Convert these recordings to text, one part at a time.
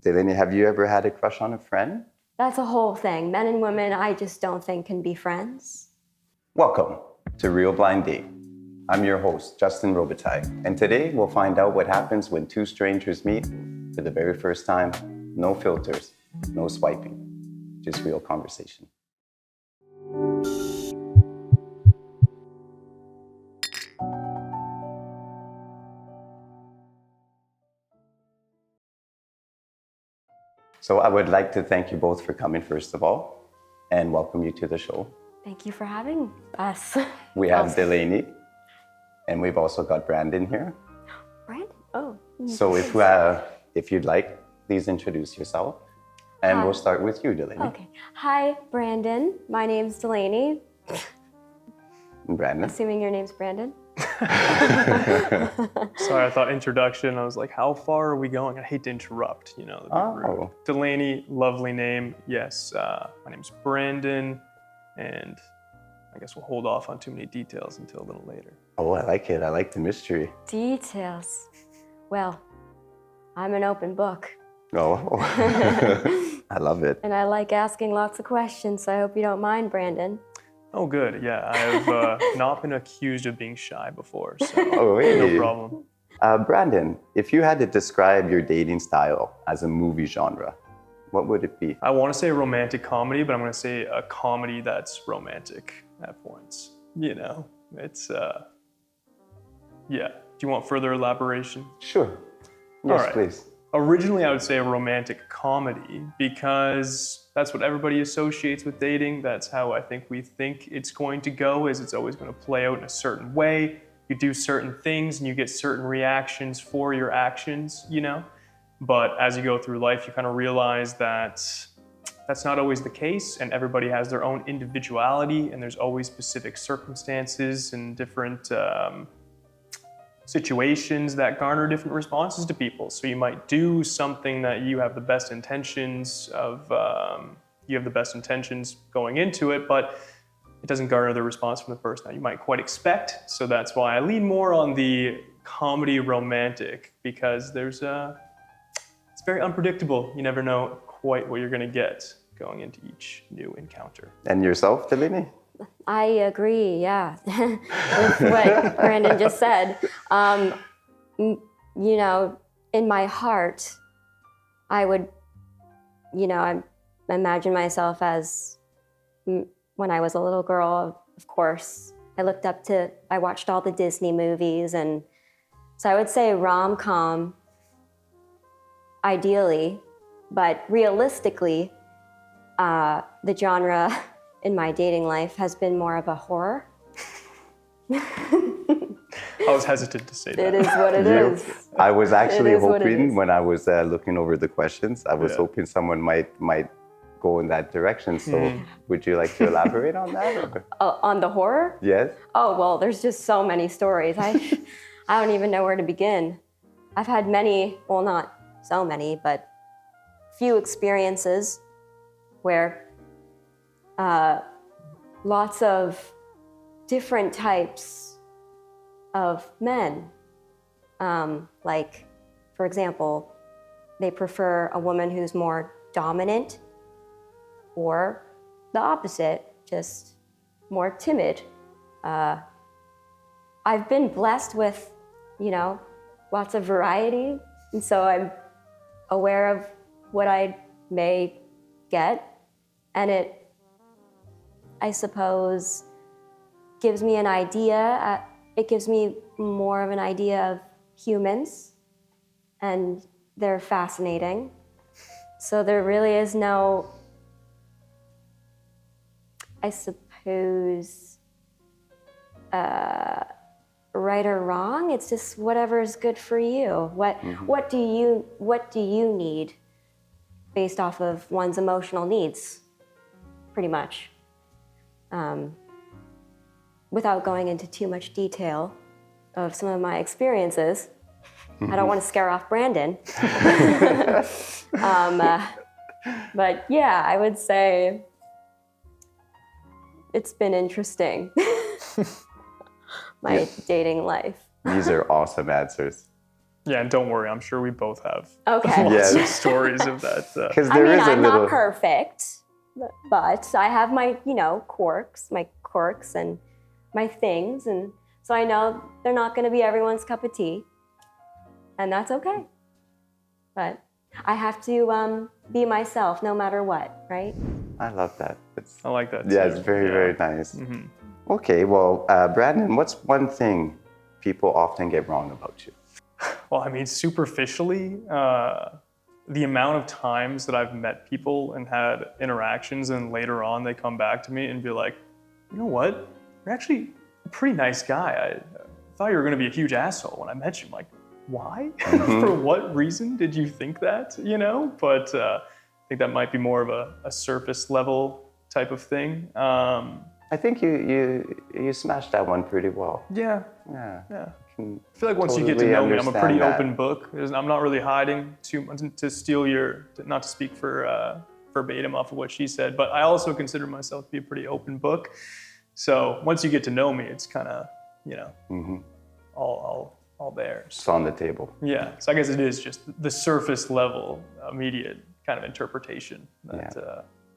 Delainie, have you ever had a crush on a friend? That's a whole thing. Men and women, I just don't think can be friends. Welcome to Real Blind Date. I'm your host, Justin Robitaille, and today we'll find out what happens when two strangers meet for the very first time. No filters, no swiping, just real conversation. So I would like to thank you both for coming, first of all, and welcome you to the show. Thank you for having us. We have Delainie, and we've also got Brandon here. Brandon? Oh. So if you'd like, please introduce yourself. And we'll start with you, Delainie. Okay. Hi, Brandon. My name's Delainie. Brandon. Assuming your name's Brandon. Sorry, I thought introduction. I was like, how far are we going? I hate to interrupt, the big rude. Delainie, lovely name. Yes, my name's Brandon, and I guess we'll hold off on too many details until a little later. Oh, I like it. I like the mystery. Details. Well, I'm an open book. Oh, I love it. And I like asking lots of questions, so I hope you don't mind, Brandon. Oh, good. Yeah, I've not been accused of being shy before, so no problem. Brandon, if you had to describe your dating style as a movie genre, what would it be? I want to say romantic comedy, but I'm going to say a comedy that's romantic at points. It's, yeah. Do you want further elaboration? Sure. Yes, right. Please. Originally, I would say a romantic comedy because that's what everybody associates with dating. That's how I think we think it's going to go, is it's always going to play out in a certain way. You do certain things and you get certain reactions for your actions, But as you go through life, you kind of realize that that's not always the case, and everybody has their own individuality, and there's always specific circumstances and different situations that garner different responses to people. So you might do something that you have the best intentions going into it, but it doesn't garner the response from the person that you might quite expect. So that's why I lean more on the comedy romantic, because it's very unpredictable. You never know quite what you're gonna get going into each new encounter. And yourself, Delainie? I agree, yeah, with what Brandon just said. In my heart, I would, I imagine myself as, when I was a little girl, of course, I watched all the Disney movies, and so I would say rom-com, ideally, but realistically, the genre in my dating life has been more of a horror. I was hesitant to say that. It is what it is. I was actually hoping, when I was looking over the questions, I was hoping someone might go in that direction. So would you like to elaborate on that? On the horror? Yes. Oh, well, there's just so many stories. I don't even know where to begin. I've had many, well, not so many, but few experiences where lots of different types of men. Like, for example, they prefer a woman who's more dominant, or the opposite, just more timid. I've been blessed with, lots of variety, and so I'm aware of what I may get, and it, I suppose, gives me an idea. It gives me more of an idea of humans, and they're fascinating. So there really is no, I suppose, right or wrong. It's just whatever is good for you. What do you need based off of one's emotional needs, pretty much. Without going into too much detail of some of my experiences, I don't want to scare off Brandon. But yeah, I would say it's been interesting, my dating life. These are awesome answers. Yeah, and don't worry, I'm sure we both have Okay. lots Yeah. of stories of that. Because I there mean, is a I'm little. not perfect, but I have my, quirks and my things. And so I know they're not going to be everyone's cup of tea. And that's okay. But I have to be myself no matter what, right? I love that. I like that too. Yeah, it's very, very nice. Okay, well, Brandon, what's one thing people often get wrong about you? Well, I mean, superficially, the amount of times that I've met people and had interactions and later on they come back to me and be like, you know what? You're actually a pretty nice guy. I thought you were going to be a huge asshole when I met you. I'm like, why? For what reason did you think that? But I think that might be more of a surface level type of thing. I think you smashed that one pretty well. Yeah. Yeah. I feel like once you get to know me, I'm a pretty open book. I'm not really hiding too much to steal not to speak for verbatim off of what she said, but I also consider myself to be a pretty open book. So once you get to know me, it's kind of, all there. It's on the table. Yeah. So I guess it is just the surface level, immediate kind of interpretation.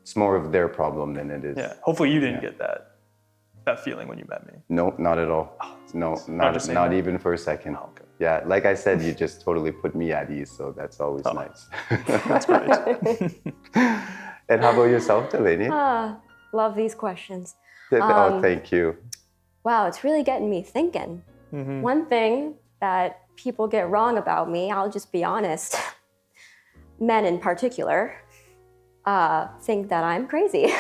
It's more of their problem than it is. Yeah. Hopefully you didn't get that feeling when you met me. No, not at all. No, not even for a second. Oh, okay. Yeah, like I said, you just totally put me at ease, so that's always nice. That's great. And how about yourself, Delainie? Love these questions. Oh, thank you. Wow, it's really getting me thinking. One thing that people get wrong about me, I'll just be honest, men in particular, think that I'm crazy.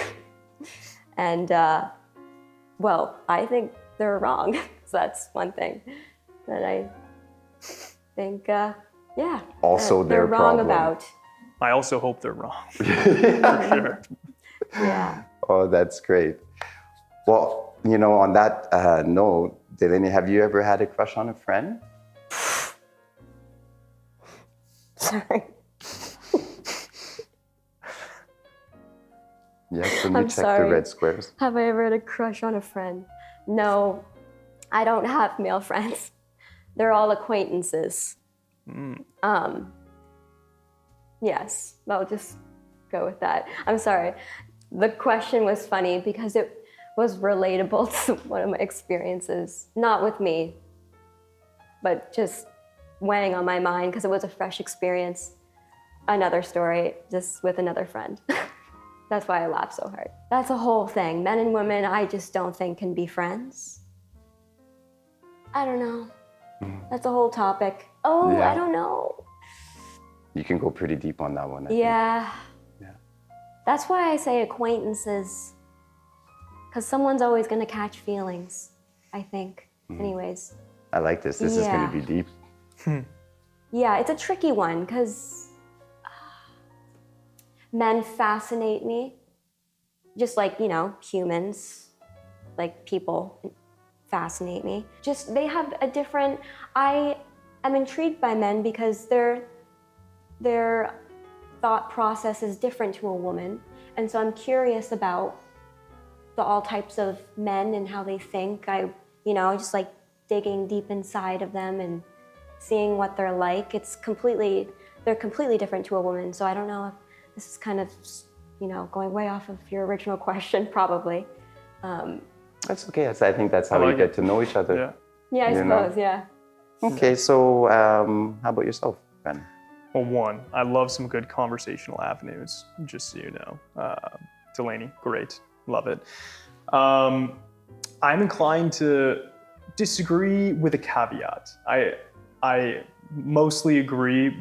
And, I think they're wrong. So that's one thing that I think, Also they're their wrong problem. about. I also hope they're wrong. For sure. Yeah. Oh, that's great. Well, on that note, Delainie, have you ever had a crush on a friend? Sorry. Yes, when you I'm check sorry. the red squares. Have I ever had a crush on a friend? No, I don't have male friends. They're all acquaintances. Yes, I'll just go with that. I'm sorry. The question was funny because it was relatable to one of my experiences. Not with me, but just weighing on my mind because it was a fresh experience. Another story, just with another friend. That's why I laugh so hard. That's a whole thing. Men and women, I just don't think can be friends. I don't know. That's a whole topic. Oh, Yeah. I don't know. You can go pretty deep on that one. I think. Yeah. Yeah. That's why I say acquaintances. Because someone's always going to catch feelings, I think. Anyways. I like this. This is going to be deep. Yeah, it's a tricky one because men fascinate me. Just like, humans, like people fascinate me. Just, they have a different, I am intrigued by men because their thought process is different to a woman. And so I'm curious about all types of men and how they think. Just like digging deep inside of them and seeing what they're like. They're completely different to a woman. So I don't know if this is kind of, going way off of your original question, probably. That's okay. I think that's how we get to know each other. Yeah. Yeah, I suppose, yeah. Okay, so how about yourself, Ben? Well, one, I love some good conversational avenues, just so you know. Delainie, great. Love it. I'm inclined to disagree with a caveat. I mostly agree.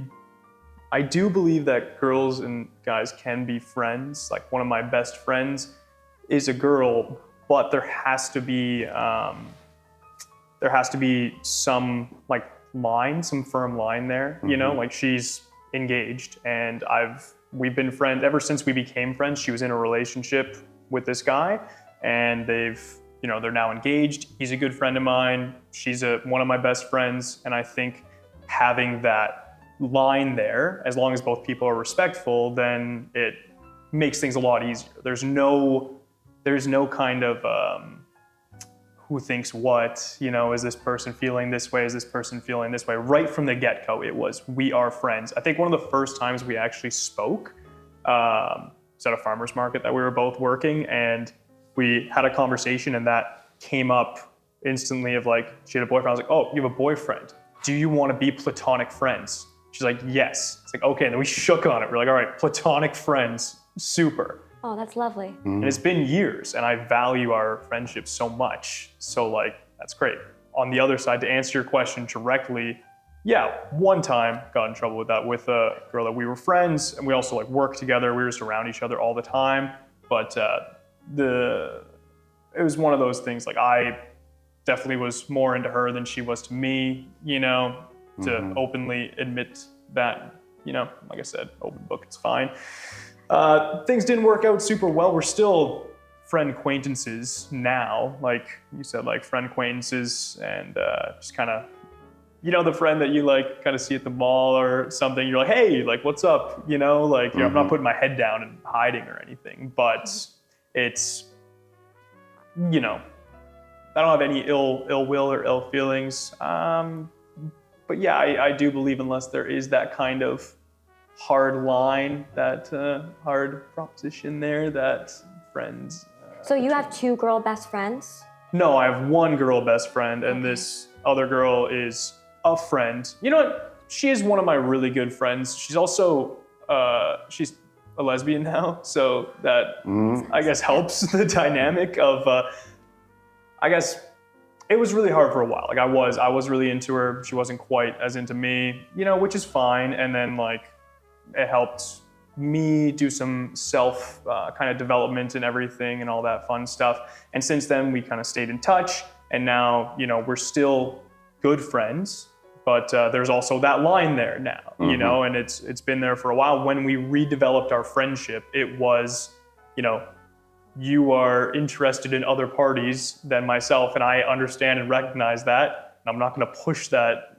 I do believe that girls and guys can be friends. Like one of my best friends is a girl, but there has to be some some firm line there. Like she's engaged, and we've been friends ever since we became friends. She was in a relationship with this guy, and they're now engaged. He's a good friend of mine. She's one of my best friends, and I think having that line there, as long as both people are respectful, then it makes things a lot easier. There's no kind of who thinks what, you know, is this person feeling this way? Is this person feeling this way? Right from the get-go, it was, we are friends. I think one of the first times we actually spoke was at a farmer's market that we were both working, and we had a conversation, and that came up instantly of like, she had a boyfriend. I was like, oh, you have a boyfriend. Do you want to be platonic friends? She's like, yes. It's like, okay. And then we shook on it. We're like, all right, platonic friends, super. Oh, that's lovely. And it's been years, and I value our friendship so much. So like, that's great. On the other side, to answer your question directly, yeah, one time got in trouble with that with a girl that we were friends, and we also like worked together. We were just around each other all the time. But it was one of those things, like I definitely was more into her than she was to me, you know, to openly admit that, you know, like I said, open book, it's fine. Things didn't work out super well. We're still friend acquaintances now, like you said, like friend acquaintances, and just kind of, you know, the friend that you like kind of see at the mall or something, you're like, hey, like, what's up? You know, like, I'm not putting my head down and hiding or anything, but it's, you know, I don't have any ill will or ill feelings. But yeah, I do believe unless there is that kind of hard line, that hard proposition there, that friends. So you have two girl best friends? No, I have one girl best friend, and this other girl is a friend. You know what? She is one of my really good friends. She's also, she's a lesbian now, so that I guess helps the dynamic of, I guess it was really hard for a while. Like I was really into her. She wasn't quite as into me, you know, which is fine. And then like, it helped me do some self kind of development and everything and all that fun stuff. And since then we kind of stayed in touch, and now, you know, we're still good friends, but there's also that line there now, you know, and it's been there for a while. When we redeveloped our friendship, it was, you know, you are interested in other parties than myself, and I understand and recognize that. And I'm not going to push that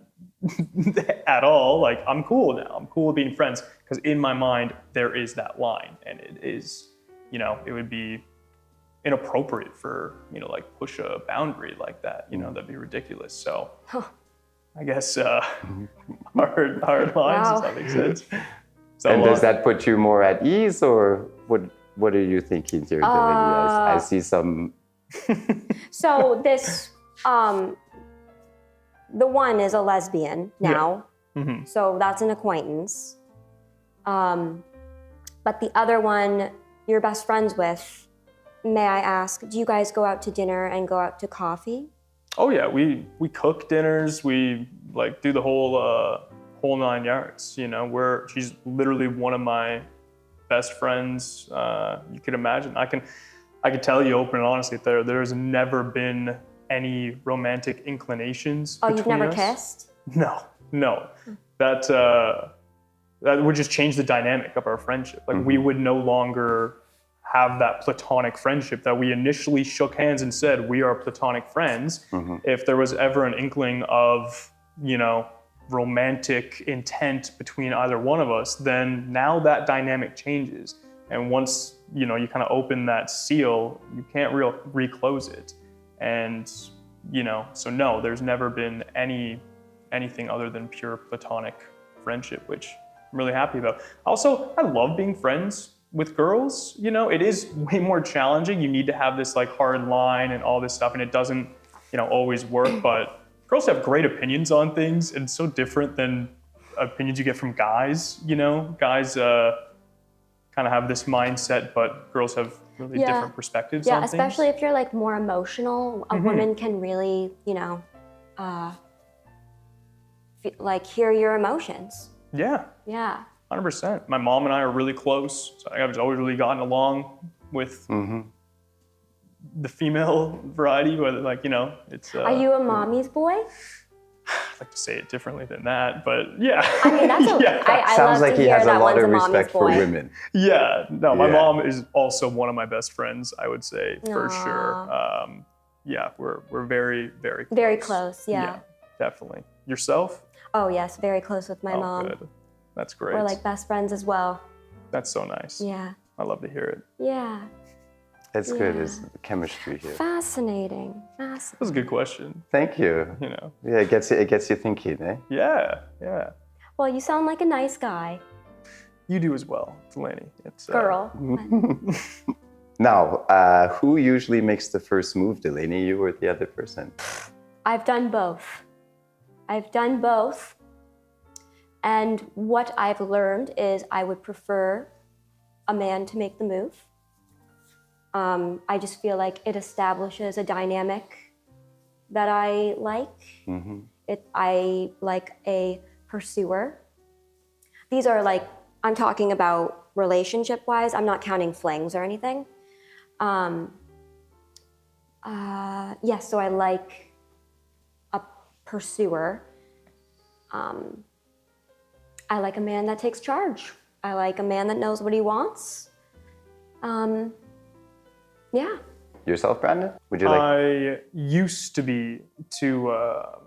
at all. Like, I'm cool now. I'm cool with being friends, because in my mind, there is that line, and it is, you know, it would be inappropriate for, you know, like push a boundary like that, you know, that'd be ridiculous. So I guess hard lines, does that make sense? So, and does that put you more at ease, or what are you thinking here, Delainie? I see some. So this, the one is a lesbian now, so that's an acquaintance. But the other one you're best friends with, may I ask, do you guys go out to dinner and go out to coffee? Oh yeah, we cook dinners. We like do the whole nine yards. You know, she's literally one of my best friends you could imagine. I can tell you open and honestly, there's never been any romantic inclinations between you've never us. kissed? No. That would just change the dynamic of our friendship. Like we would no longer have that platonic friendship that we initially shook hands and said we are platonic friends. If there was ever an inkling of, you know, romantic intent between either one of us, then now that dynamic changes. And once, you know, you kind of open that seal, you can't reclose it. And, you know, so no, there's never been anything other than pure platonic friendship, which I'm really happy about. Also, I love being friends with girls. You know, it is way more challenging. You need to have this like hard line and all this stuff, and it doesn't, you know, always work, but girls have great opinions on things, and so different than opinions you get from guys, you know? Guys kind of have this mindset, but girls have really different perspectives on things. Yeah, especially if you're like more emotional, a woman can really, you know, like hear your emotions. Yeah. Yeah. 100%. My mom and I are really close, so I've always really gotten along with the female variety, whether like, you know, it's... Are you a mommy's boy? I'd like to say it differently than that, but yeah. I mean, that's I sounds love like to he hear has a that lot one's of a mommy's respect for boy. women. Yeah, no, my mom is also one of my best friends, I would say, for sure. Yeah, we're very, very close. Very close, yeah. Definitely. Yourself? Oh yes, very close with my mom. Good. That's great. We're like best friends as well. That's so nice. Yeah. I love to hear it. Yeah. It's good. It's chemistry here. Fascinating. That was a good question. Thank you. You know. Yeah, it gets you thinking, eh? Yeah, yeah. Well, you sound like a nice guy. You do as well, Delainie. It's Girl. Now, who usually makes the first move, Delainie, you or the other person? I've done both. And what I've learned is I would prefer a man to make the move. I just feel like it establishes a dynamic that I like. I like a pursuer. These are like, I'm talking about relationship-wise. I'm not counting flings or anything. Yes, so I like a pursuer. I like a man that takes charge. I like a man that knows what he wants. Yeah. Yourself, Brandon? Would you like? I used to be too on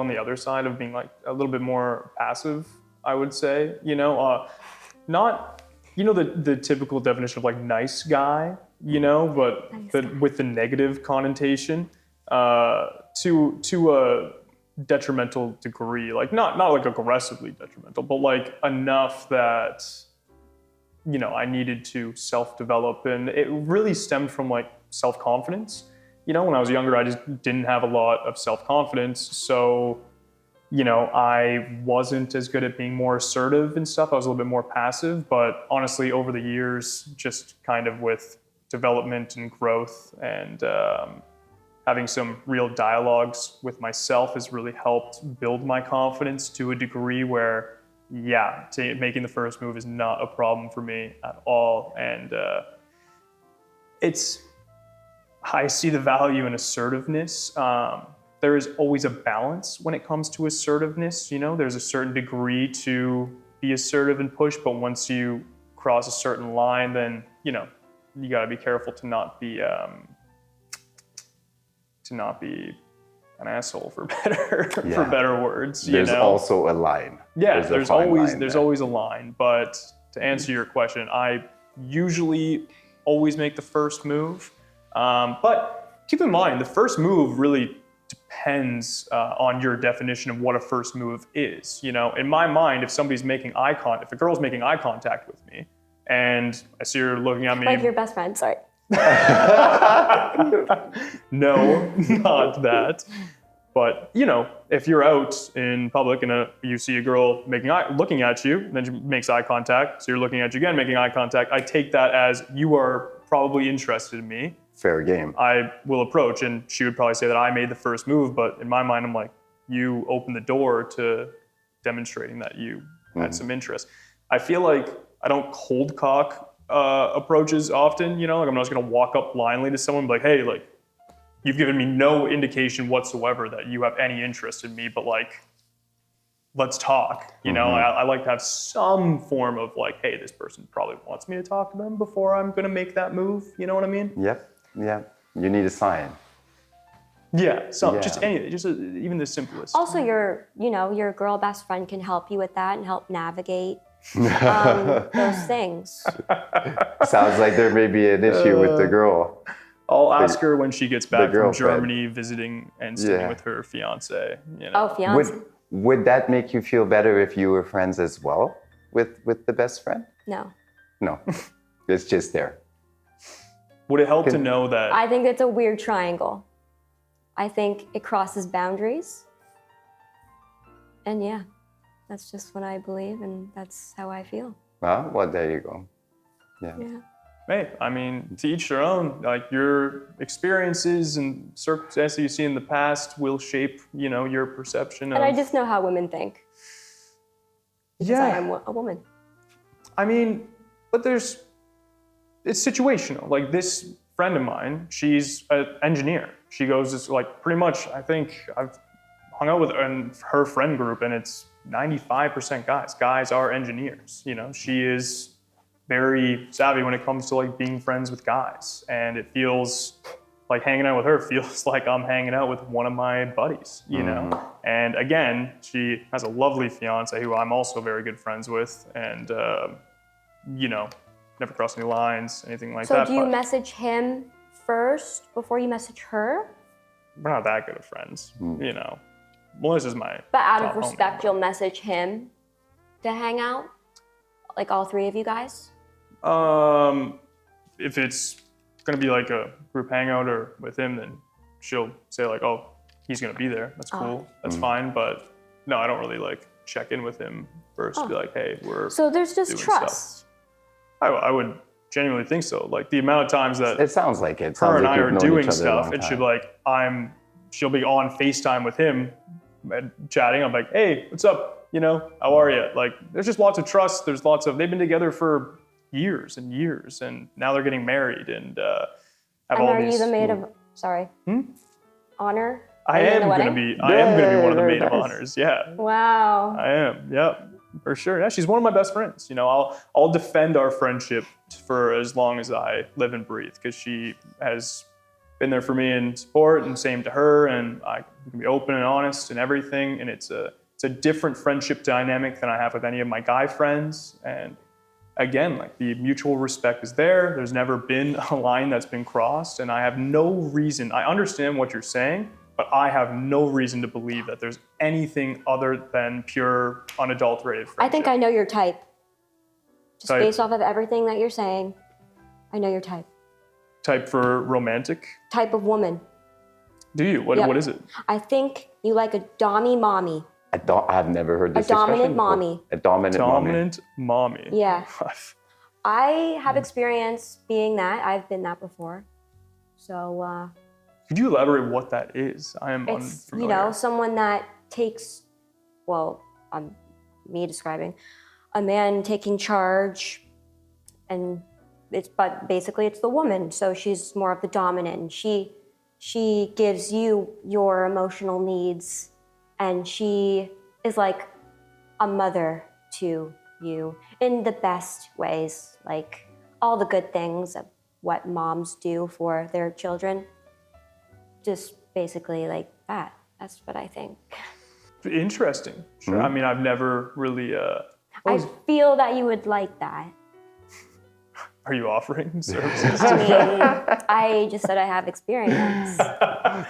the other side of being like a little bit more passive, I would say. You know, not, you know, the typical definition of like nice guy, you know, but with the negative connotation to a detrimental degree, like not like aggressively detrimental, but like enough that, you know, I needed to self-develop, and it really stemmed from like self-confidence. You know, when I was younger, I just didn't have a lot of self-confidence, so, you know, I wasn't as good at being more assertive and stuff. I was a little bit more passive, but honestly, over the years, just kind of with development and growth and having some real dialogues with myself has really helped build my confidence to a degree where, yeah, making the first move is not a problem for me at all. And I see the value in assertiveness. There is always a balance when it comes to assertiveness. You know, there's a certain degree to be assertive and push, but once you cross a certain line, then, you know, you got to be careful to not be an asshole, for better words. There's also a line. Yeah, there's always a line. But to answer your question, I usually always make the first move. But keep in mind, the first move really depends on your definition of what a first move is. You know, in my mind, if a girl's making eye contact with me, and I see her looking at me, like your best friend. Sorry. No, not that. But, you know, if you're out in public and you see a girl looking at you, and then she makes eye contact, so you're looking at you again, making eye contact, I take that as you are probably interested in me. Fair game. I will approach, and she would probably say that I made the first move, but in my mind, I'm like, you opened the door to demonstrating that you had some interest. I feel like I don't cold cock approaches often, you know, like I'm not just gonna walk up blindly to someone and be like, hey, like, you've given me no indication whatsoever that you have any interest in me, but like, let's talk. You know, I like to have some form of like, hey, this person probably wants me to talk to them before I'm gonna make that move. You know what I mean? Yep. Yeah. You need a sign. Yeah. Just anything, even the simplest. Also, your girl best friend can help you with that and help navigate those things. Sounds like there may be an issue with the girl. I'll ask her when she gets back from Germany visiting and staying with her fiance. You know? Oh, fiance. Would that make you feel better if you were friends as well with the best friend? No. No. It's just there. Would it help to know that? I think it's a weird triangle. I think it crosses boundaries. And yeah, that's just what I believe, and that's how I feel. Well, there you go. Yeah. Hey, I mean, to each their own. Like, your experiences and circumstances you see in the past will shape, you know, your perception of... And I just know how women think. Because I am a woman. I mean, but it's situational. Like, this friend of mine, she's an engineer. She goes, like, pretty much, I think I've hung out with her and her friend group, and it's 95% guys. Guys are engineers. You know, she is very savvy when it comes to like being friends with guys, and it feels like hanging out with her feels like I'm hanging out with one of my buddies, you know. And again, she has a lovely fiance who I'm also very good friends with, and you know, never crossed any lines, anything like So that. do you but message him first before you message her? we're not that good of friends, you know. Melissa's my But out top of homie, respect, but- you'll message him to hang out? Like all three of you guys? If it's gonna be like a group hangout or with him, then she'll say like, oh, he's gonna be there. That's cool. That's fine. But no, I don't really like check in with him first. Be like, hey, we're So there's just doing trust. stuff. I would genuinely think so. Like the amount of times that It sounds like it. her Sounds and like I you've are known doing each other a stuff, long and she'll time. be like, she'll be on FaceTime with him, and chatting. I'm like, hey, what's up? You know, how are you? Like, there's just lots of trust. They've been together for years and years, and now they're getting married, and have And all are these. you the maid of, sorry, honor? I Are you in am the gonna wedding? be. I am gonna be one of the Very maid of nice. honors. Yeah, Wow. I am. Yep, for sure. Yeah, she's one of my best friends. You know, I'll defend our friendship for as long as I live and breathe, because she has been there for me in support, and same to her. And I can be open and honest and everything. And it's a different friendship dynamic than I have with any of my guy friends. And again, like the mutual respect is there. There's never been a line that's been crossed, and I have no reason. I understand what you're saying, but I have no reason to believe that there's anything other than pure, unadulterated friendship. I think I know your type. Just Type. based off of everything that you're saying, I know your type. Type for romantic. Type of woman. Do you? What? Yep. What is it? I think you like a dommy mommy. I've never heard this A dominant expression before. mommy. A dominant mommy. Dominant mommy. Yeah. I have experience being that. I've been that before. So Could you elaborate what that is? I am it's, unfamiliar. you know, someone that takes, well, me describing, a man taking charge, and but basically it's the woman. So she's more of the dominant, and she gives you your emotional needs, and she is like a mother to you in the best ways, like all the good things of what moms do for their children. Just basically like that. That's what I think. Interesting. Sure. I mean, I've never really. I feel that you would like that. Are you offering services? I mean, I just said I have experience.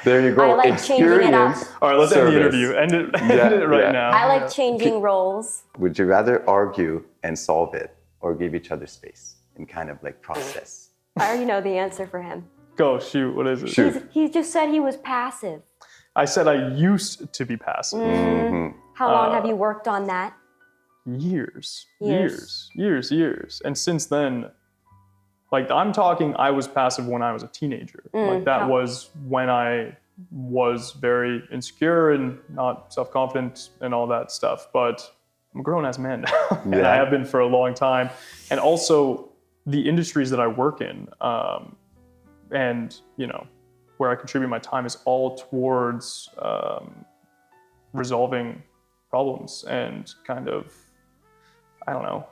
There you go. I like changing it up. Experience. All right, let's end the service. interview. End it right yeah. now. I like changing roles. Would you rather argue and solve it, or give each other space and kind of like process? I already know the answer for him. Go, shoot. What is it? Shoot. He just said he was passive. I said I used to be passive. How long have you worked on that? Years. Years. And since then, like I'm talking, I was passive when I was a teenager. Like that was when I was very insecure and not self-confident and all that stuff. But I'm a grown-ass man now, and I have been for a long time. And also the industries that I work in, and you know, where I contribute my time is all towards resolving problems and kind of, I don't know.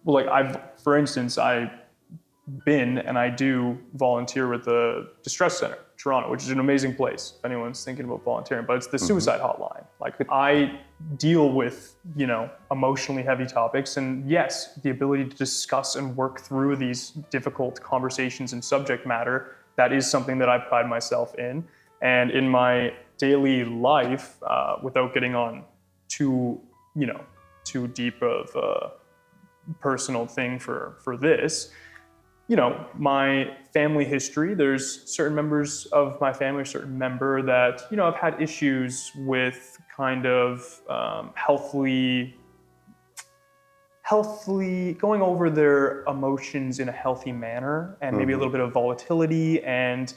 Well, like for instance, I've been and I do volunteer with the Distress Center, Toronto, which is an amazing place if anyone's thinking about volunteering, but it's the suicide hotline. Like I deal with, you know, emotionally heavy topics, and yes, the ability to discuss and work through these difficult conversations and subject matter, that is something that I pride myself in. And in my daily life, without getting on too deep of a personal thing for this, you know, my family history, there's certain members of my family, a certain member that, you know, have had issues with kind of healthily going over their emotions in a healthy manner, and maybe a little bit of volatility. And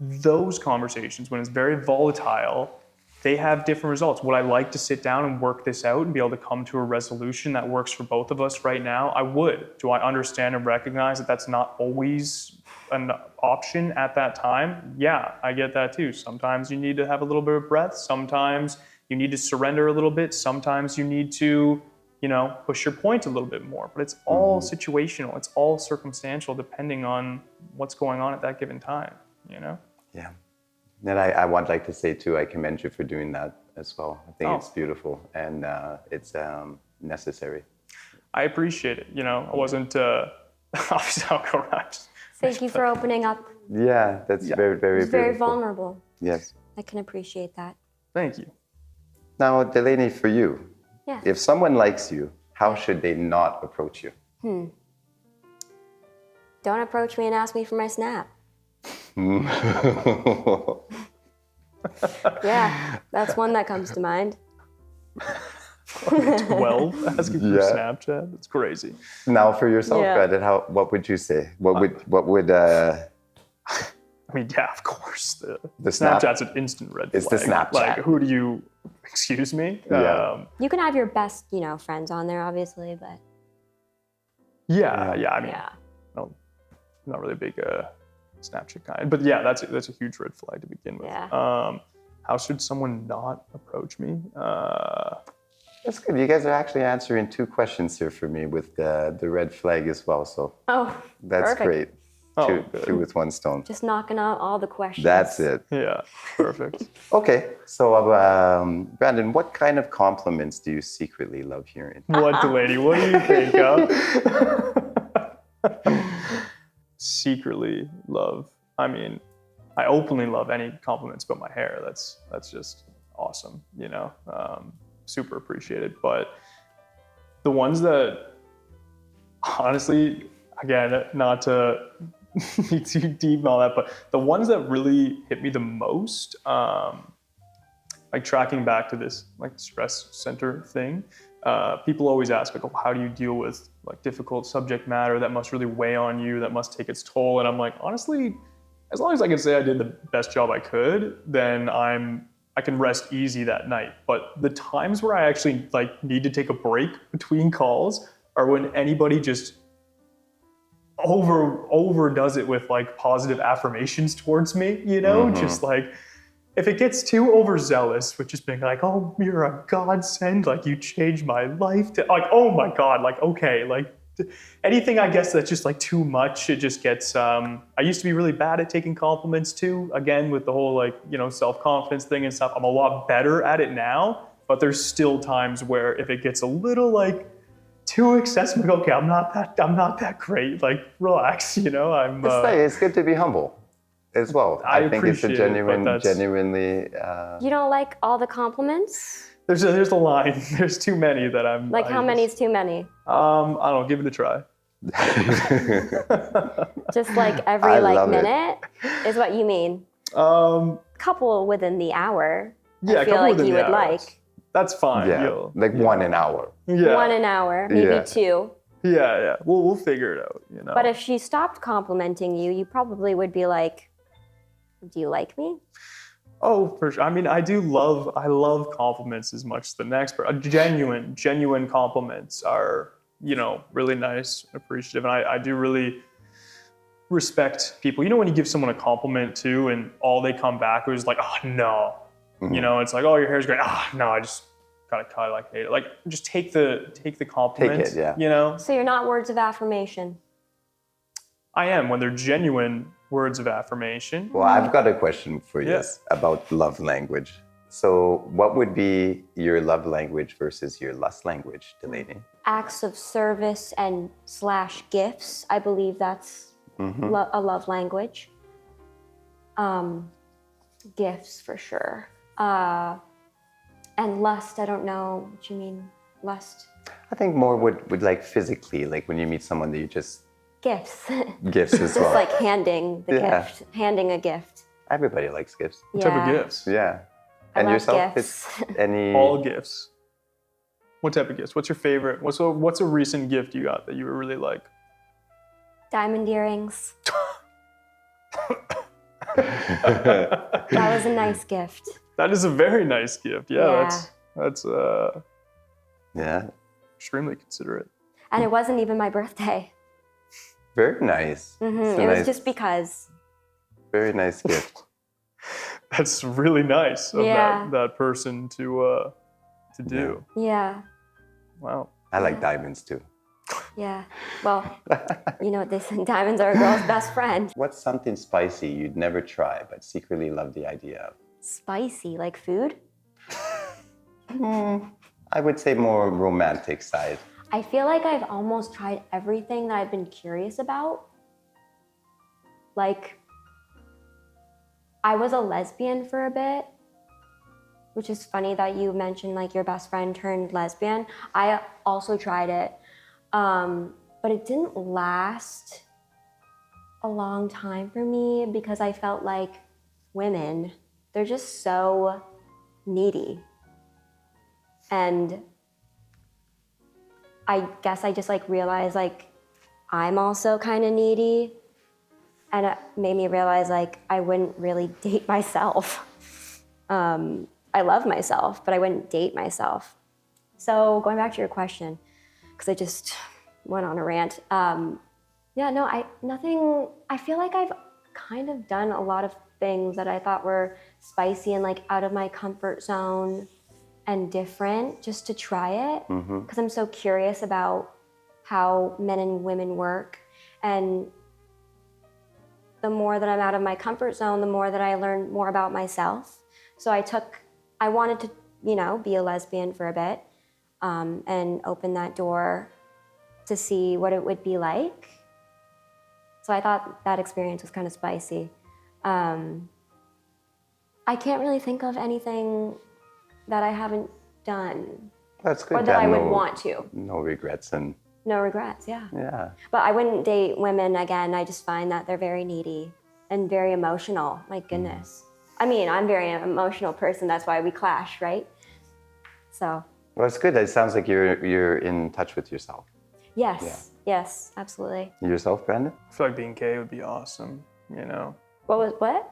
those conversations, when it's very volatile, they have different results. Would I like to sit down and work this out and be able to come to a resolution that works for both of us right now? I would. Do I understand and recognize that that's not always an option at that time? Yeah, I get that too. Sometimes you need to have a little bit of breath. Sometimes you need to surrender a little bit. Sometimes you need to, you know, push your point a little bit more. But it's all situational. It's all circumstantial depending on what's going on at that given time, you know? Yeah. And I would like to say too, I commend you for doing that as well. I think it's beautiful and it's necessary. I appreciate it. You know, I wasn't obviously I'll go around. Thank you for opening up. Yeah, that's very, very It's very beautiful. vulnerable. Yes. I can appreciate that. Thank you. Now, Delainie, for you, Yeah. if someone likes you, how should they not approach you? Don't approach me and ask me for my snap. Yeah, that's one that comes to mind. 12 asking for Yeah. Snapchat. That's crazy. Now, for yourself, Yeah. Brandon, what would you say? What would I mean, yeah, of course. The snap- Snapchat's an instant red flag. It's the Snapchat. Like, who do you? Excuse me. Yeah. You can have your best, friends on there, obviously, but Yeah. I mean, yeah. I'm not really a big Snapchat guy, but yeah, that's a huge red flag to begin with. Yeah. How should someone not approach me? That's good. You guys are actually answering 2 questions here for me with the red flag as well. So Oh, that's perfect. great. Oh, Two, good. 2 with 1 stone. Just knocking out all the questions. That's it. Yeah, perfect. Okay. So, Brandon, what kind of compliments do you secretly love hearing? What, Delainie? What do you think of? Secretly love. I mean, I openly love any compliments about my hair. That's just awesome. Super appreciated. But the ones that, honestly, again, not to be too deep and all that, but the ones that really hit me the most, like tracking back to this like stress center thing, people always ask like, oh, how do you deal with like difficult subject matter that must really weigh on you, that must take its toll? And I'm like, honestly, as long as I can say I did the best job I could, then I can rest easy that night. But the times where I actually like need to take a break between calls are when anybody just overdoes it with like positive affirmations towards me, just like if it gets too overzealous with just being like, oh, you're a godsend, like you changed my life, to like, oh my God, like, okay, like anything I guess that's just like too much, it just gets, I used to be really bad at taking compliments too, again, with the whole like, self-confidence thing and stuff. I'm a lot better at it now, but there's still times where if it gets a little like too excessive, like, okay, I'm not that great, like relax, It's good to be humble as well. I think it's a appreciate it, but genuinely. You don't like all the compliments? There's a line. There's too many that I'm. Like how many is too many? I don't know. Give it a try. Just like every I like love it. minute is what you mean? Couple within the hour. Yeah, I a feel couple like within you the would hours. like. That's fine. Yeah, like 1 an hour. Yeah. 1 an hour, maybe Yeah. 2. Yeah. We'll figure it out. But if she stopped complimenting you, you probably would be like, do you like me? Oh, for sure. I mean, I love compliments as much as the next person. Genuine compliments are, really nice and appreciative. And I do really respect people. When you give someone a compliment too, and all they come back is like, oh no. Mhm. It's like, oh, your hair's great. Oh no, I just kind of hate it. Like, just take the compliment. Take it, yeah. So you're not words of affirmation. I am when they're genuine words of affirmation. Well, I've got a question for you Yes. about love language. So, what would be your love language versus your lust language, Delainie? Acts of service and / gifts. I believe that's a love language. Gifts for sure. And lust, I don't know what you mean. Lust. I think more would like physically, like when you meet someone that you just Gifts. gifts as Just well. like handing the Yeah. gift. Handing a gift. Everybody likes gifts. What type of gifts? Yeah. I And love yourself? gifts. It's any All gifts. What type of gifts? What's your favorite? What's a recent gift you got that you were really like? Diamond earrings. That was a nice gift. That is a very nice gift. Yeah. That's Yeah. extremely considerate. And it wasn't even my birthday. Very nice. It's a It was nice- just because. very nice gift. That's really nice of Yeah. that person to do. Yeah. Wow. I like diamonds too. Yeah. Well, you know what they say, diamonds are a girl's best friend. What's something spicy you'd never try but secretly love the idea of? Spicy, like food? I would say more romantic side. I feel like I've almost tried everything that I've been curious about. Like, I was a lesbian for a bit, which is funny that you mentioned like your best friend turned lesbian. I also tried it, but it didn't last a long time for me because I felt like women, they're just so needy. And I guess I just like realized like I'm also kind of needy, and it made me realize like I wouldn't really date myself. I love myself, but I wouldn't date myself. So going back to your question, because I just went on a rant. I feel like I've kind of done a lot of things that I thought were spicy and like out of my comfort zone and different just to try it. Because I'm so curious about how men and women work. And the more that I'm out of my comfort zone, the more that I learn more about myself. So I wanted to, be a lesbian for a bit, and open that door to see what it would be like. So I thought that experience was kind of spicy. I can't really think of anything that I haven't done. That's good. Or that I would want to. No regrets and. No regrets, yeah. Yeah. But I wouldn't date women again. I just find that they're very needy and very emotional. My goodness. I mean, I'm a very emotional person. That's why we clash, right? So. Well, it's good. It sounds like you're in touch with yourself. Yes. Yeah. Yes, absolutely. Yourself, Brandon? I feel like being gay would be awesome, What? I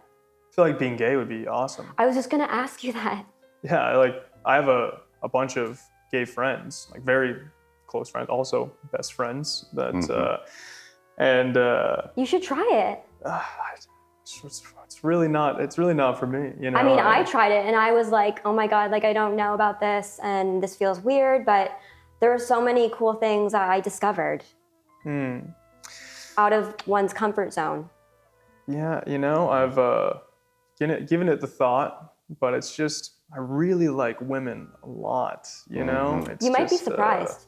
feel like being gay would be awesome. I was just gonna ask you that. Yeah, I have a bunch of gay friends, like very close friends, also best friends that, You should try it. it's really not for me, I mean, I tried it and I was like, oh my God, like I don't know about this and this feels weird, but there were so many cool things that I discovered out of one's comfort zone. Yeah, I've given it the thought, but it's just, I really like women a lot, It's You might be just, surprised.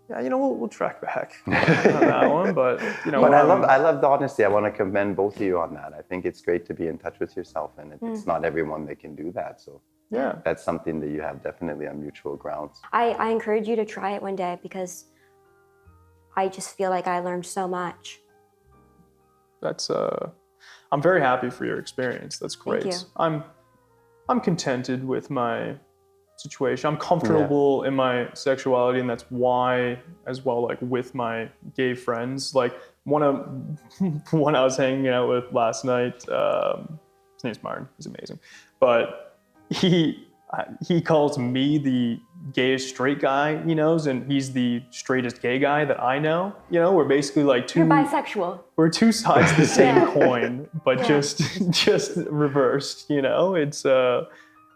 Yeah, we'll track back on that one, but But I love the honesty. I want to commend both of you on that. I think it's great to be in touch with yourself, and it's not everyone that can do that. So yeah, that's something that you have definitely on mutual grounds. I encourage you to try it one day because I just feel like I learned so much. that's I'm very happy for your experience. That's great. Thank you. I'm contented with my situation. I'm comfortable in my sexuality, and that's why, as well, like with my gay friends, like one I was hanging out with last night, his name's Martin, he's amazing, but he calls me the gayest straight guy he knows, and he's the straightest gay guy that I know. We're basically like two. You're bisexual. We're two sides of the same Yeah. coin, but just reversed.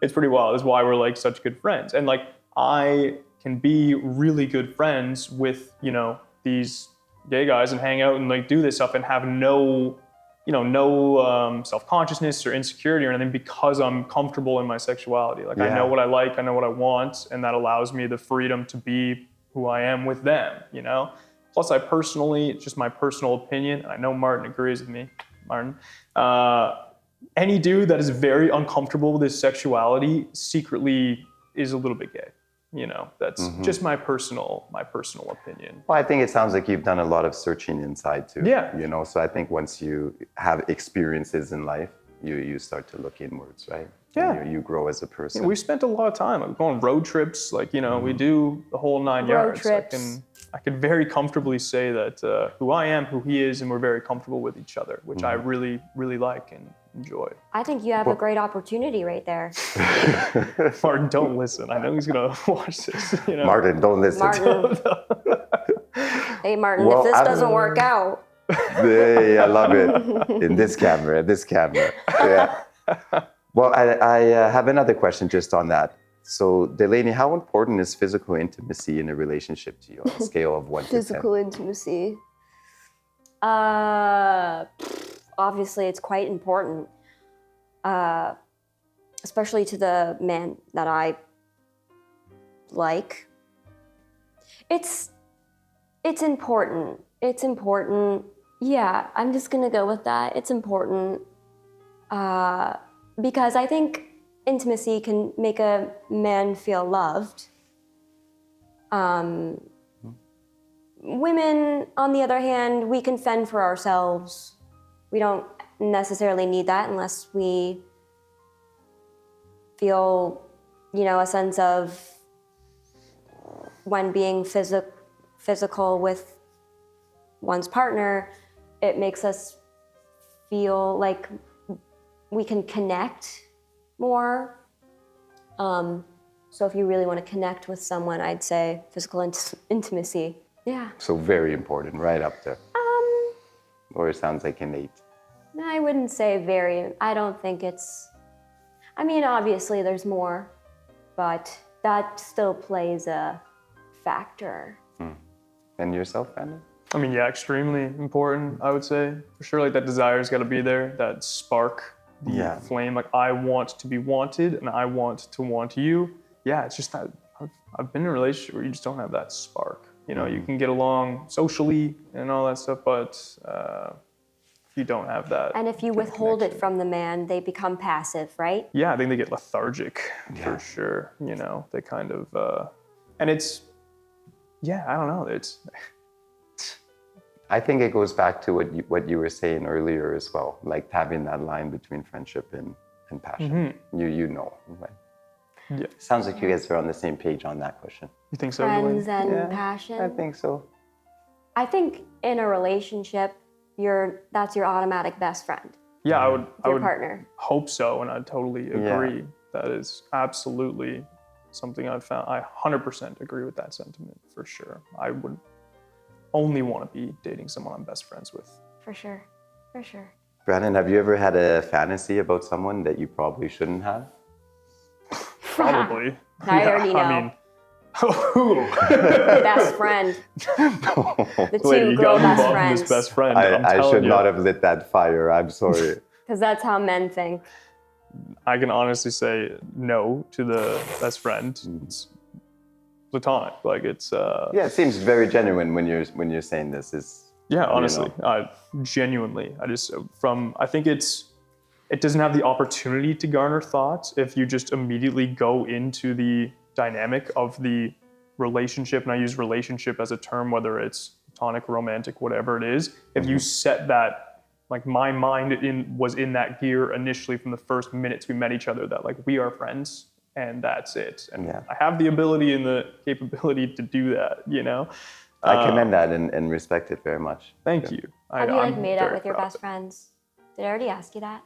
It's pretty wild. That's why we're like such good friends, and like I can be really good friends with these gay guys and hang out and like do this stuff and have no self-consciousness or insecurity or anything because I'm comfortable in my sexuality. Like I know what I like, I know what I want, and that allows me the freedom to be who I am with them. Plus, it's just my personal opinion, and I know Martin agrees with me. Martin. Any dude that is very uncomfortable with his sexuality secretly is a little bit gay. That's just my personal opinion. Well, I think it sounds like you've done a lot of searching inside too. Yeah. So I think once you have experiences in life, you start to look inwards, right? Yeah. You grow as a person. We've spent a lot of time going road trips, like, we do the whole 9 yards. Trips. I can very comfortably say that who I am, who he is, and we're very comfortable with each other, which I really, really like and enjoy. I think you have a great opportunity right there. Martin, don't listen. I know he's going to watch this. Martin, don't listen. Martin. Hey, Martin, Well, if this doesn't work out. Hey, I love it. In this camera. Yeah. Well, I have another question just on that. So, Delainie, how important is physical intimacy in a relationship to you on a scale of 1 to 10? Physical intimacy. Obviously, it's quite important, especially to the man that I like. It's It's important. It's important. Yeah, I'm just gonna go with that. It's important because I think intimacy can make a man feel loved. Women, on the other hand, we can fend for ourselves. We don't necessarily need that unless we feel, a sense of when being physical with one's partner, it makes us feel like we can connect more. So if you really want to connect with someone, I'd say physical intimacy. Yeah. So very important, right up there. Or it sounds like innate. I wouldn't say very. I don't think it's. I mean, obviously there's more, but that still plays a factor. And yourself, Brandon? I mean, yeah, extremely important, I would say. For sure, like that desire's got to be there, that spark, the flame. Like, I want to be wanted and I want to want you. Yeah, it's just that I've been in a relationship where you just don't have that spark. You can get along socially and all that stuff, but if you don't have that. And if you withhold it from the man, they become passive, right? Yeah, I think they get lethargic for sure. They kind of, and it's, I don't know. It's. I think it goes back to what you were saying earlier as well, like having that line between friendship and passion. Right? Yeah. Sounds like you guys are on the same page on that question. You think so? Friends and Yeah, passion. I think so. I think in a relationship, that's your automatic best friend. Yeah, I would partner. Hope so, and I totally agree. That is absolutely something I've found. I 100% agree with that sentiment for sure. I would only want to be dating someone I'm best friends with. For sure. Brandon, have you ever had a fantasy about someone that you probably shouldn't have? Probably. I already know. I mean, who? Best friend. The Wait, two you girl got best involved in friends. this best friend. I should not have lit that fire. I'm sorry. Because that's how men think. I can honestly say no to the best friend. It's platonic. Like it's. Yeah, it seems very genuine when you're saying this. Yeah, honestly, genuinely. I think it doesn't have the opportunity to garner thoughts if you just immediately go into the dynamic of the relationship, and I use relationship as a term, whether it's platonic, romantic, whatever it is. If you set that, like my mind was in that gear initially from the first minutes we met each other, that like we are friends and that's it. And I have the ability and the capability to do that, I commend that and respect it very much. Thank you. Have you made up with your best friends? Did I already ask you that?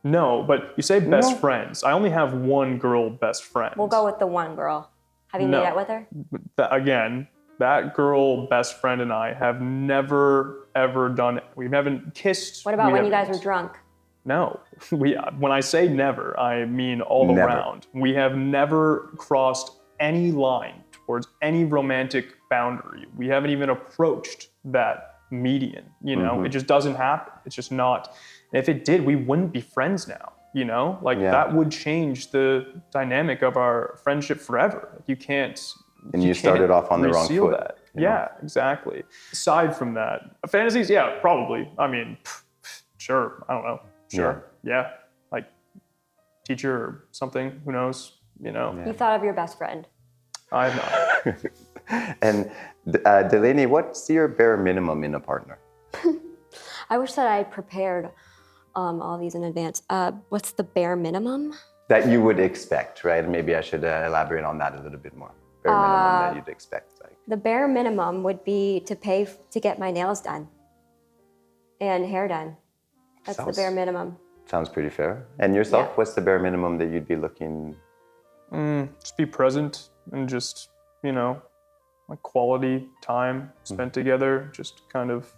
No, but you say best friends. I only have one girl best friend. We'll go with the one girl. Have you made out with her? That girl best friend and I have never, ever done it. We haven't kissed. What about when you guys were drunk? No. When I say never, I mean all around. We have never crossed any line towards any romantic boundary. We haven't even approached that median, It just doesn't happen. It's just not. And if it did, we wouldn't be friends now, that would change the dynamic of our friendship forever. You can't. And you started off on the wrong foot. That. Yeah, exactly. Aside from that, fantasies, probably. I mean, sure. I don't know. Sure. Yeah. Like teacher or something. Who knows? You thought of your best friend. I have not. And Delainie, what's your bare minimum in a partner? I wish that I had prepared all these in advance. What's the bare minimum? That you would expect, right? Maybe I should elaborate on that a little bit more. Bare minimum that you'd expect. The bare minimum would be to pay to get my nails done and hair done. That's the bare minimum. Sounds pretty fair. And yourself, what's the bare minimum that you'd be looking? Just be present and just, like quality time spent together. Just kind of,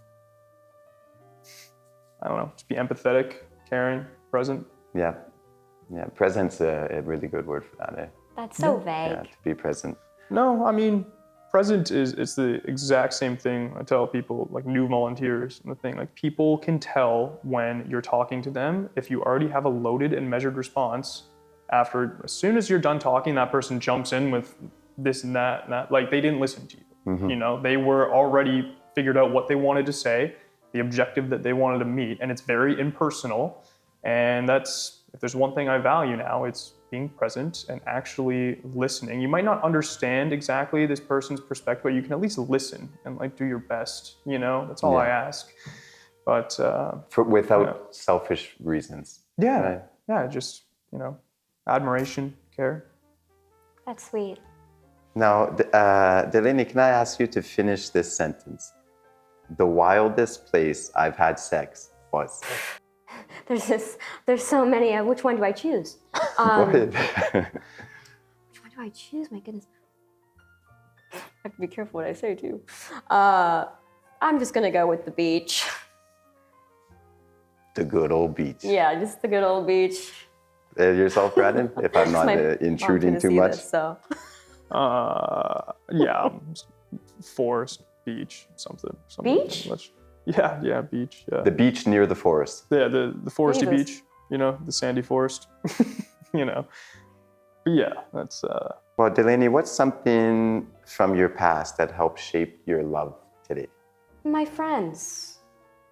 I don't know, just be empathetic, caring, present. Yeah. Present's a really good word for that, eh? That's so vague. Yeah, to be present. No, I mean, present it's the exact same thing I tell people, like new volunteers and the thing. Like people can tell when you're talking to them if you already have a loaded and measured response. As soon as you're done talking, that person jumps in with this and that, like they didn't listen to you. You know, they were already figured out what they wanted to say, the objective that they wanted to meet, and it's very impersonal. And that's, if there's one thing I value now, it's being present and actually listening. You might not understand exactly this person's perspective, but you can at least listen and like do your best, you know? That's all I ask. But without selfish reasons. yeah, Right. yeah, just, you know, admiration, care. That's sweet. Now, Delainie, can I ask you to finish this sentence? The wildest place I've had sex was. There's so many. Which one do I choose? Go ahead. Which one do I choose? My goodness. I have to be careful what I say too. I'm just gonna go with the beach. The good old beach. Yeah, just the good old beach. Yourself, Brandon, if I'm not My intruding mom's too gonna much. see this, so. Yeah, forest, beach, something. Beach? Much. Yeah, beach. Yeah, The beach near the forest. yeah, the foresty Jesus. beach. You know, the sandy forest. You know, but yeah, that's. Well, Delainie, what's something from your past that helped shape your love today? My friends.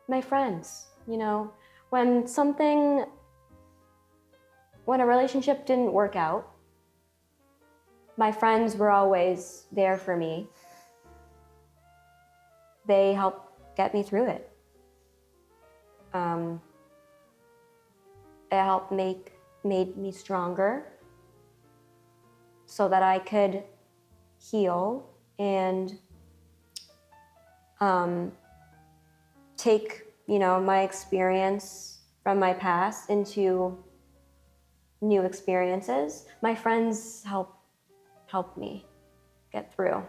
You know, when a relationship didn't work out, my friends were always there for me. They helped get me through it. It helped made me stronger so that I could heal and take, you know, my experience from my past into new experiences. My friends helped me get through.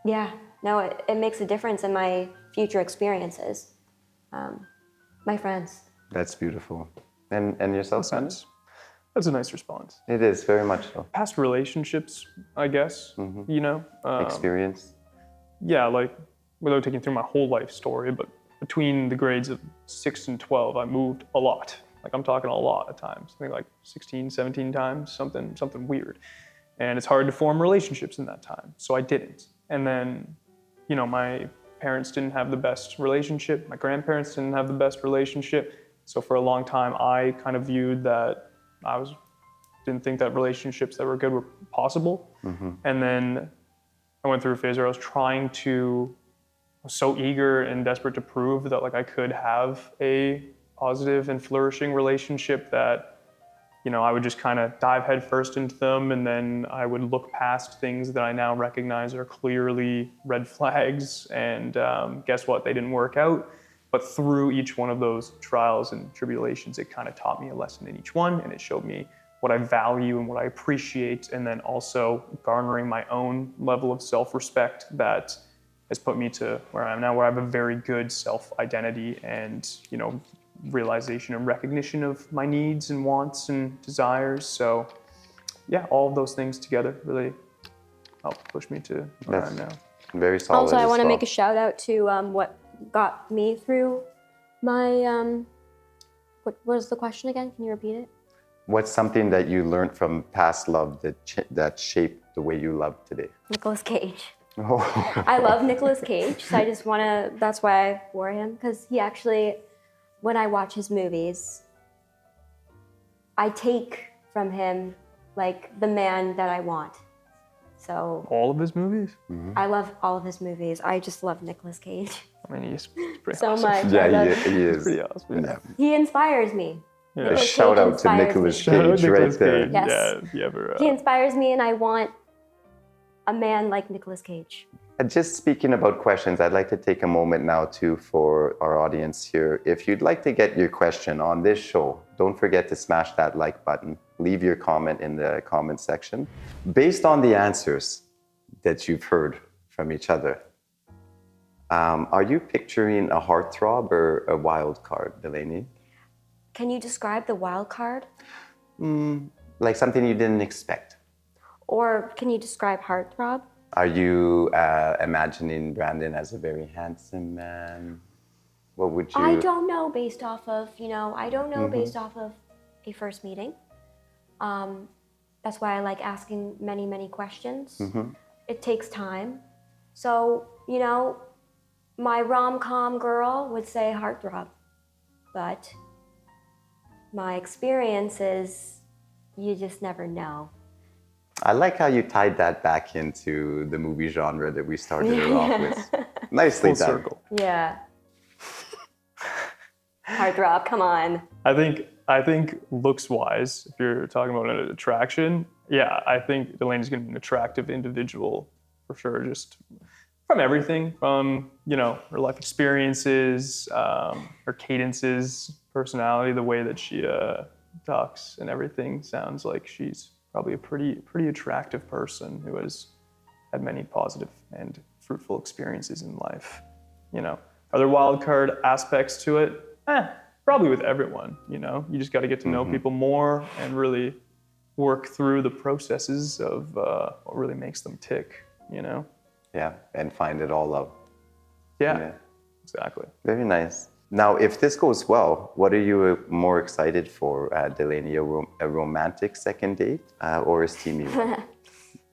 Yeah, no, it makes a difference in my future experiences. My friends. That's beautiful. And yourself, Brandon? That's a nice response. It is, very much so. Past relationships, I guess. You know. Experience. Yeah, like without taking through my whole life story, but between the grades of 6 and 12, I moved a lot. Like I'm talking a lot of times. I think like 16, 17 times, something weird. And it's hard to form relationships in that time. So I didn't. And then, you know, my parents didn't have the best relationship. My grandparents didn't have the best relationship. So for a long time, I kind of viewed that didn't think that relationships that were good were possible. And then I went through a phase where I was so eager and desperate to prove that like I could have a positive and flourishing relationship that, you know, I would just kind of dive headfirst into them, and then I would look past things that I now recognize are clearly red flags, and guess what? They didn't work out. But through each one of those trials and tribulations, it kind of taught me a lesson in each one, and it showed me what I value and what I appreciate, and then also garnering my own level of self-respect that has put me to where I am now, where I have a very good self-identity and, you know, realization and recognition of my needs and wants and desires. So yeah, all of those things together really helped push me to where I am now. Very solid. Also, I want to well. make a shout out to what got me through my, what was the question again? Can you repeat it? What's something that you learned from past love that shaped the way you love today? Nicolas Cage. Oh. I love Nicolas Cage, so I just want to, that's why I wore him, because he actually, when I watch his movies, I take from him like the man that I want. So All of his movies? I love all of his movies. I just love Nicolas Cage I mean, he's pretty so awesome. much. Yeah, he is. Pretty awesome. Yeah. He inspires me. Yeah. A Nicolas shout Cage out to inspires Nicolas me. Shout out Cage right Nicolas there. Cage. Yes. Yeah, if you ever. He inspires me, and I want a man like Nicolas Cage. And just speaking about questions, I'd like to take a moment now too for our audience here. If you'd like to get your question on this show, don't forget to smash that like button. Leave your comment in the comment section. Based on the answers that you've heard from each other, are you picturing a heartthrob or a wild card, Delainie? Can you describe the wild card? Like something you didn't expect. Or can you describe heartthrob? Are you imagining Brandon as a very handsome man? What would you? I don't know based off of, based off of a first meeting. That's why I like asking many, many questions. It takes time. So, you know, my rom-com girl would say heartthrob, but my experience is you just never know. I like how you tied that back into the movie genre that we started it off with. Nicely Full done. circle. Yeah. Heartthrob, come on. I think looks-wise, if you're talking about an attraction, yeah, I think Delainie's going to be an attractive individual for sure. Just from everything, from her life experiences, her cadences, personality, the way that she talks, and everything sounds like she's probably a pretty attractive person who has had many positive and fruitful experiences in life. Are there wild card aspects to it? Probably with everyone. You just got to get to know people more and really work through the processes of what really makes them tick. Yeah, and find it all out. Yeah, exactly. Very nice. Now, if this goes well, what are you more excited for, Delainie? A romantic second date or a steamy one?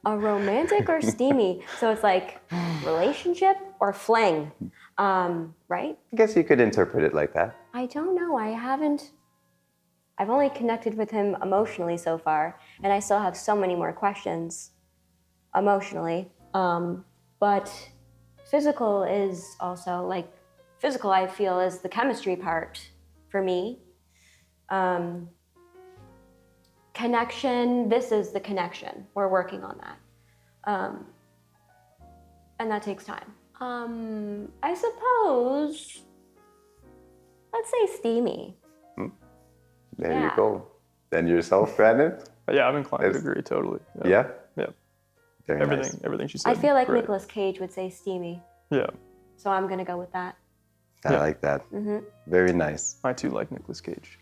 A romantic or steamy? So it's like relationship or fling, right? I guess you could interpret it like that. I don't know. I've only connected with him emotionally so far, and I still have so many more questions emotionally. But physical is also physical, I feel, is the chemistry part for me. Connection, this is the connection. We're working on that. And that takes time. I suppose, let's say steamy. There Yeah. you go. Then yourself, Brandon? Yeah, I'm inclined to agree totally. Yeah? Yeah. Very nice. Everything she said. I feel like great. Nicolas Cage would say steamy. Yeah, So I'm gonna go with that. I like that. Very nice. I too like Nicolas Cage.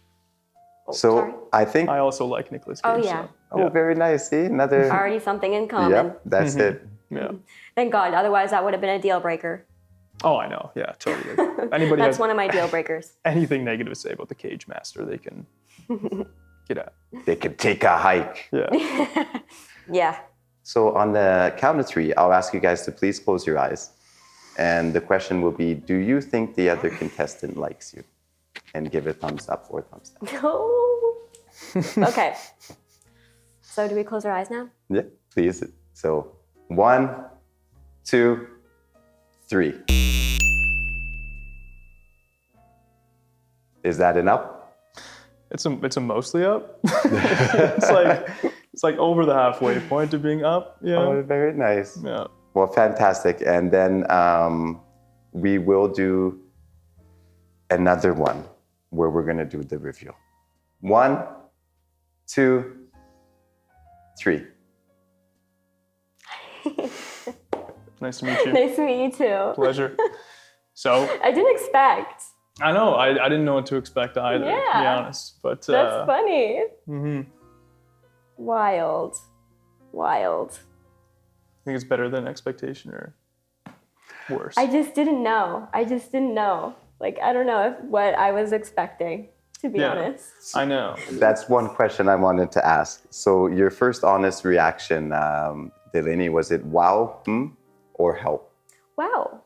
Oh, So sorry. I think, I also like Nicolas Cage. Oh, yeah. So, very nice. See, another. Already something in common. Yep, that's it. yeah. Thank God, otherwise that would have been a deal breaker. Oh, I know. Yeah, totally. Anybody That's has one of my deal breakers. anything negative to say about the Cage Master, they can get at. They could take a hike. Yeah. Yeah. So on the count of 3, I'll ask you guys to please close your eyes. And the question will be, do you think the other contestant likes you? And give a thumbs up or thumbs down. No. Okay. So do we close our eyes now? Yeah, please. So 1, 2, 3. Is that enough? It's a mostly up. it's like over the halfway point of being up. Yeah. Oh, very nice. Yeah. Well, fantastic. And then we will do another one where we're going to do the review. 1, 2, 3. Nice to meet you. Nice to meet you too. Pleasure. So I didn't expect. I know I didn't know what to expect either, to be Yeah. honest. But That's funny. I Wild. think it's better than expectation or worse. I just didn't know. I don't know what I was expecting, to be honest. I know. That's one question I wanted to ask. So your first honest reaction, Delainie, was it wow, or help? Wow.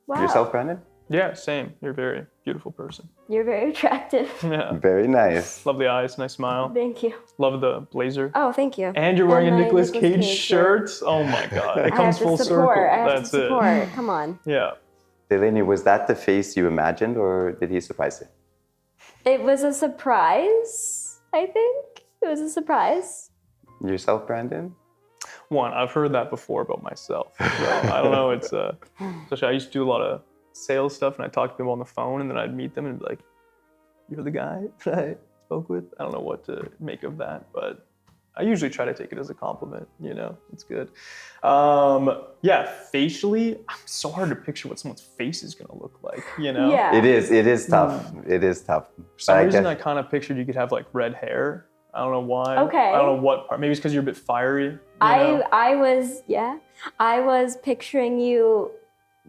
Yourself, Brandon? Yeah, same. You're a very beautiful person. You're very attractive. Yeah. Very nice. Lovely eyes, nice smile. Thank you. Love the blazer. Oh, thank you. And you're wearing a my Nicolas Cage shirt. shirt. Oh my God. It I comes have full to support. circle. I have That's to it. support. Come on. Yeah. Delainie, was that the face you imagined or did he surprise you? It was a surprise, I think. It was a surprise. Yourself, Brandon? One, I've heard that before about myself. So I don't know. It's especially I used to do a lot of sales stuff, and I'd talk to people on the phone, and then I'd meet them and be like, "You're the guy that I spoke with." I don't know what to make of that, but I usually try to take it as a compliment. It's good. Yeah, facially, it's so hard to picture what someone's face is gonna look like. Yeah. It is tough. It is tough. For some But reason, I kind of pictured you could have like red hair. I don't know why. Okay. I don't know what part. Maybe it's because you're a bit fiery. I was picturing you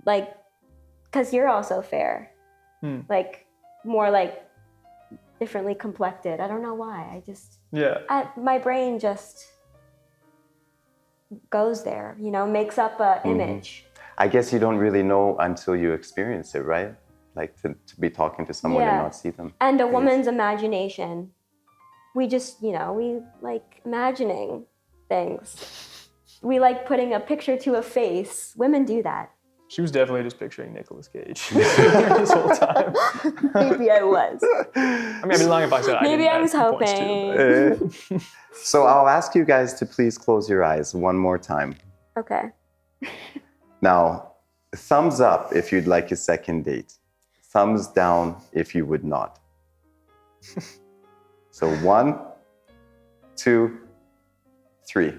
because you're also fair. Like more like differently complected. I don't know why. Yeah. My brain just goes there, you know, makes up a image. I guess you don't really know until you experience it, right? Like to be talking to someone and not see them. And a woman's imagination, we just, you know, we like imagining things. We like putting a picture to a face. Women do that. She was definitely just picturing Nicolas Cage this whole time. Maybe I was. I mean, I'd be lying if I said Maybe I was hoping. So I'll ask you guys to please close your eyes one more time. Okay. Now, thumbs up if you'd like a second date. Thumbs down if you would not. So 1, 2, 3.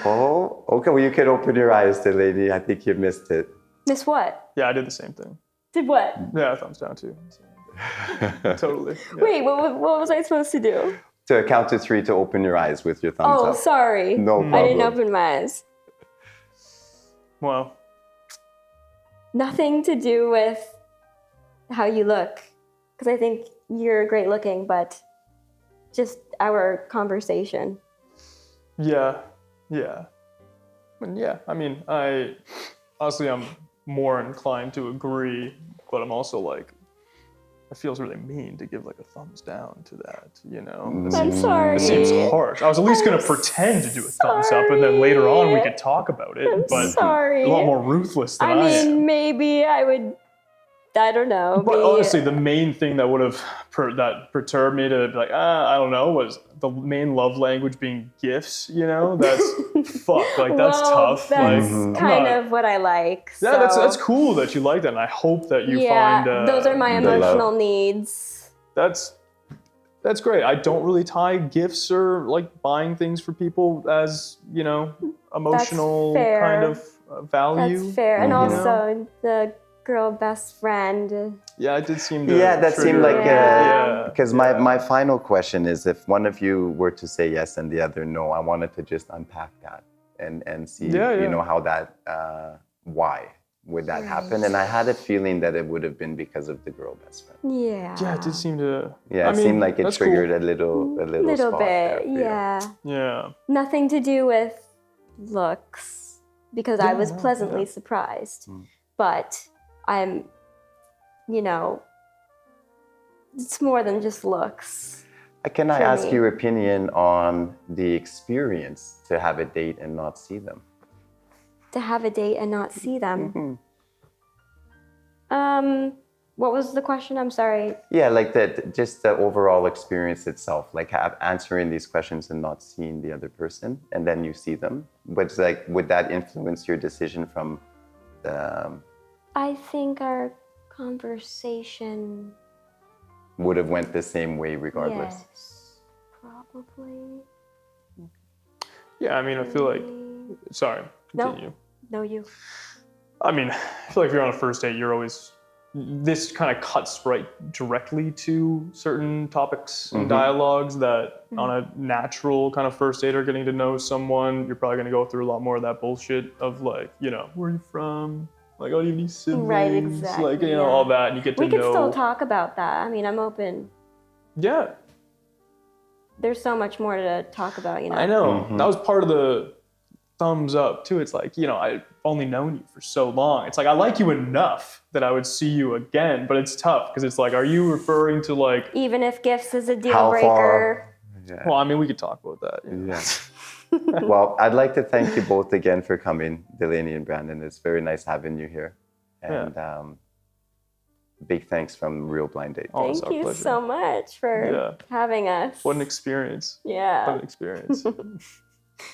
Oh, okay. Well, you can open your eyes, Delainie. I think you missed it. Miss what? Yeah, I did the same thing. Did what? Yeah, thumbs down too. Totally. Yeah. Wait, what was I supposed to do? To count to 3 to open your eyes with your thumbs up. Oh, sorry. No problem. I didn't open my eyes. Well, Nothing to do with how you look, because I think you're great looking, but just our conversation. yeah. I mean, honestly, I'm more inclined to agree, but I'm also like, it feels really mean to give like a thumbs down to that, you know? I'm sorry. It seems harsh. I was at least going to pretend to do a thumbs up, and then later on we could talk about it. I'm but sorry. a lot more ruthless than I I mean, am. maybe I would, I don't know. But be- honestly, the main thing that would have that perturbed me to be like, I don't know, was the main love language being gifts. You know, that's fuck. Like that's well, tough. That's like kind of what I like. yeah, so. that's cool that you like that, and I hope that you yeah, find those are my the love. emotional needs. That's great. I don't really tie gifts or like buying things for people as, you know, emotional fair. kind of value. That's fair. And you know? also the girl best friend. Yeah, it did seem to Yeah, that seemed trigger- like Yeah. because my final question is, if one of you were to say yes and the other no, I wanted to just unpack that and see you know how that why would that happen. And I had a feeling that it would have been because of the girl best friend. Yeah. Yeah, it did seem to. Yeah, I it mean, seemed like it that's triggered cool. a little spot bit. there for you. Yeah. Yeah. Nothing to do with looks, because I Yeah, was no, pleasantly yeah. surprised. But I'm, you know, it's more than just looks. Can I For ask me. your opinion on the experience to have a date and not see them? To have a date and not see them. Mm-hmm. What was the question? I'm sorry. Yeah, like just the overall experience itself, like answering these questions and not seeing the other person, and then you see them. But it's like, would that influence your decision from I think our conversation. would have went the same way regardless? Yes, probably. Yeah, I mean, I feel like. Sorry, continue. No, you. I mean, I feel like if you're on a first date, you're always. This kind of cuts right directly to certain topics and dialogues that on a natural kind of first date or getting to know someone, you're probably going to go through a lot more of that bullshit of like, you know, where are you from? Like, oh, do you have any siblings? Right, exactly, Like, you know, yeah. all that. And you get to We could know. still talk about that. I mean, I'm open. Yeah, There's so much more to talk about, you know. I know. That was part of the thumbs up too. It's like, you know, I've only known you for so long. It's like, I like you enough that I would see you again, but it's tough because it's like, are you referring to like, Even if gifts is a deal How breaker. far? Yeah. well, I mean, we could talk about that. You know? Yeah. Well, I'd like to thank you both again for coming, Delainie and Brandon. It's very nice having you here. And big thanks from Real Blind Date. Oh, it's Thank our you pleasure. so much for having us. What an experience. What Yeah. an experience.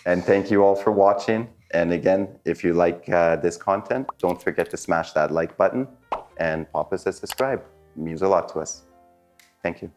And thank you all for watching. And again, if you like this content, don't forget to smash that like button and pop us a subscribe. It means a lot to us. Thank you.